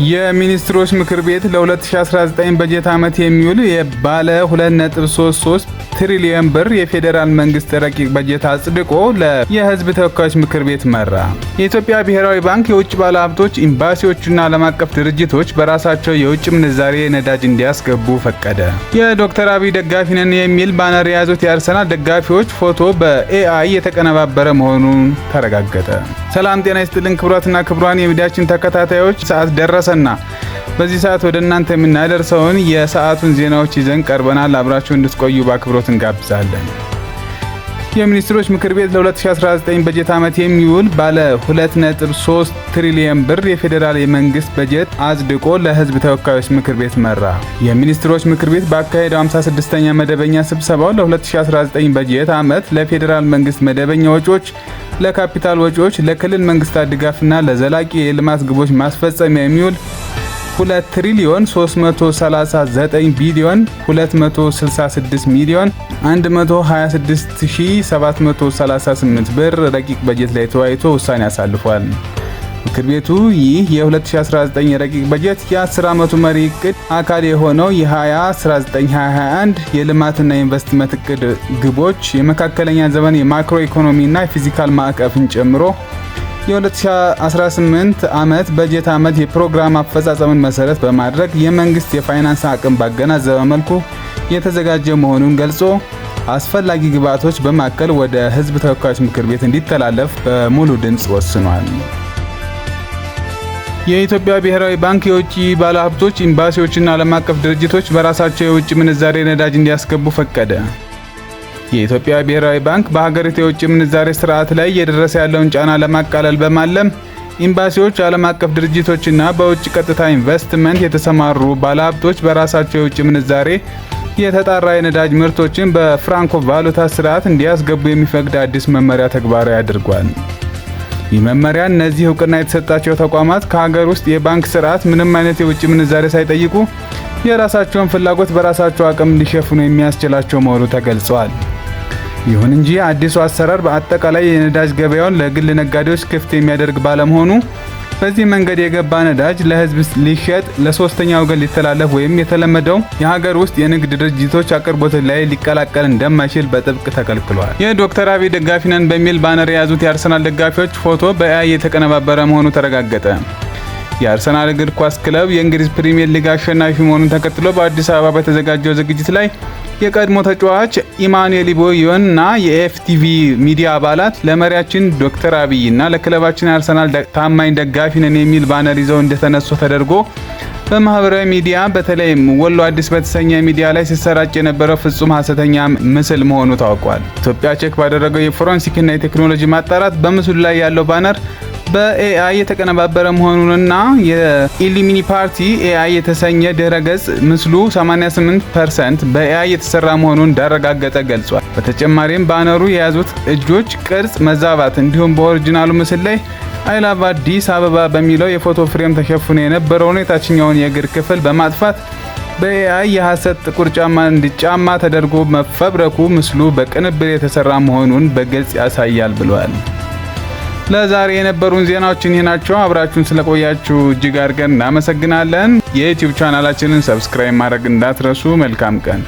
የሚኒስትሮች ምክር ቤት ለ2019 በጀት ዓመት የሚውል የባለ 2.33 ትሪሊዮን ብር የፌዴራል መንግስት ረቂቅ በጀት አጽድቆ የህዝብ ተወካዮች ምክር ቤት መራ። የኢትዮጵያ ብሔራዊ ባንክ የውጭ ባለሀብቶች፣ ኤምባሲዎችና ዓለም አቀፍ ድርጅቶች በራሳቸው የውጭ ምንዛሬ ነዳጅ እንዲያስገቡ ፈቀደ። የዶክተር አብይ ደጋፊ ነን የሚል ባነር የያዙት የአርሰናል ደጋፊዎች ፎቶ በኤአይ የተቀነባበረ መሆኑን ተረጋገጠ። ሰላም ጤና ይስጥልን ክቡራትና ክቡራን የሚዲያችን ተከታታዮች፣ ሰዓት ደረሰና በዚህ ሰዓት ወደ እናንተ የምናደርሰውን የሰዓቱን ዜናዎች ይዘን ቀርበናል። አብራችሁ እንድትቆዩ በአክብሮት እንጋብዛለን። የሚኒስትሮች ምክር ቤት ለ2019 በጀት ዓመት የሚውል ባለ 2.3 ትሪሊዮን ብር የፌዴራል የመንግስት በጀት አጽድቆ ለህዝብ ተወካዮች ምክር ቤት መራ። የሚኒስትሮች ምክር ቤት ባካሄደው 56ኛ መደበኛ ስብሰባው ለ2019 በጀት ዓመት ለፌዴራል መንግስት መደበኛ ወጪዎች፣ ለካፒታል ወጪዎች፣ ለክልል መንግስታት ድጋፍና ለዘላቂ የልማት ግቦች ማስፈጸሚያ የሚውል 2 ትሪሊዮን 339 ቢሊዮን 266 ሚሊዮን 126738 ብር ረቂቅ በጀት ላይ ተወያይቶ ውሳኔ አሳልፏል። ምክር ቤቱ ይህ የ2019 ረቂቅ በጀት የ10 ዓመቱ መሪ እቅድ አካል የሆነው የ2019-2021 የልማትና ኢንቨስትመንት እቅድ ግቦች፣ የመካከለኛ ዘመን የማክሮ ኢኮኖሚና የፊዚካል ማዕቀፍን ጨምሮ የ2018 ዓመት በጀት ዓመት የፕሮግራም አፈጻጸምን መሰረት በማድረግ የመንግስት የፋይናንስ አቅም ባገናዘበ መልኩ የተዘጋጀ መሆኑን ገልጾ አስፈላጊ ግብዓቶች በማከል ወደ ህዝብ ተወካዮች ምክር ቤት እንዲተላለፍ በሙሉ ድምፅ ወስኗል። የኢትዮጵያ ብሔራዊ ባንክ የውጭ ባለሀብቶች፣ ኤምባሲዎችና ዓለም አቀፍ ድርጅቶች በራሳቸው የውጭ ምንዛሬ ነዳጅ እንዲያስገቡ ፈቀደ። የኢትዮጵያ ብሔራዊ ባንክ በሀገሪቱ የውጭ ምንዛሬ ስርዓት ላይ እየደረሰ ያለውን ጫና ለማቃለል በማለም ኤምባሲዎች፣ ዓለም አቀፍ ድርጅቶችና በውጭ ቀጥታ ኢንቨስትመንት የተሰማሩ ባለሀብቶች በራሳቸው የውጭ ምንዛሬ የተጣራ የነዳጅ ምርቶችን በፍራንኮ ቫሉታ ስርዓት እንዲያስገቡ የሚፈቅድ አዲስ መመሪያ ተግባራዊ አድርጓል። ይህ መመሪያ እነዚህ እውቅና የተሰጣቸው ተቋማት ከሀገር ውስጥ የባንክ ስርዓት ምንም አይነት የውጭ ምንዛሬ ሳይጠይቁ የራሳቸውን ፍላጎት በራሳቸው አቅም እንዲሸፍኑ የሚያስችላቸው መሆኑ ተገልጿል። ይሁን እንጂ አዲሱ አሰራር በአጠቃላይ የነዳጅ ገበያውን ለግል ነጋዴዎች ክፍት የሚያደርግ ባለመሆኑ በዚህ መንገድ የገባ ነዳጅ ለህዝብ ሊሸጥ፣ ለሶስተኛ ወገን ሊተላለፍ ወይም የተለመደው የሀገር ውስጥ የንግድ ድርጅቶች አቅርቦት ላይ ሊቀላቀል እንደማይችል በጥብቅ ተከልክሏል። የዶክተር አብይ ደጋፊ ነን በሚል ባነር የያዙት የአርሰናል ደጋፊዎች ፎቶ በኤአይ የተቀነባበረ መሆኑ ተረጋገጠ። የአርሰናል እግር ኳስ ክለብ የእንግሊዝ ፕሪሚየር ሊግ አሸናፊ መሆኑን ተከትሎ በአዲስ አበባ በተዘጋጀው ዝግጅት ላይ የቀድሞ ተጫዋች ኢማኑኤል ኢቦዮን እና የኤፍቲቪ ሚዲያ አባላት ለመሪያችን ዶክተር አብይ እና ለክለባችን አርሰናል ታማኝ ደጋፊ ነን የሚል ባነር ይዘው እንደተነሱ ተደርጎ በማህበራዊ ሚዲያ በተለይም ወሎ አዲስ በተሰኘ ሚዲያ ላይ ሲሰራጭ የነበረው ፍጹም ሐሰተኛ ምስል መሆኑ ታውቋል። ኢትዮጵያ ቼክ ባደረገው የፎረንሲክ እና የቴክኖሎጂ ማጣራት በምስሉ ላይ ያለው ባነር በኤአይ የተቀነባበረ መሆኑንና የኢሉሚኒ ፓርቲ ኤአይ የተሰኘ ድረገጽ ምስሉ 88% በኤአይ የተሰራ መሆኑን እንዳረጋገጠ ገልጿል። በተጨማሪም ባነሩ የያዙት እጆች ቅርጽ መዛባት እንዲሁም በኦሪጂናሉ ምስል ላይ አይ ላቭ አዲስ አበባ በሚለው የፎቶ ፍሬም ተሸፍኖ የነበረውን የታችኛውን የእግር ክፍል በማጥፋት በኤአይ የሐሰት ጥቁር ጫማ እንዲጫማ ተደርጎ መፈብረኩ ምስሉ በቅንብር የተሰራ መሆኑን በግልጽ ያሳያል ብሏል። ለዛሬ የነበሩን ዜናዎች እኚህ ናቸው። አብራችሁን ስለቆያችሁ እጅግ አድርገን እናመሰግናለን። የዩቲዩብ ቻናላችንን ሰብስክራይብ ማድረግ እንዳትረሱ። መልካም ቀን።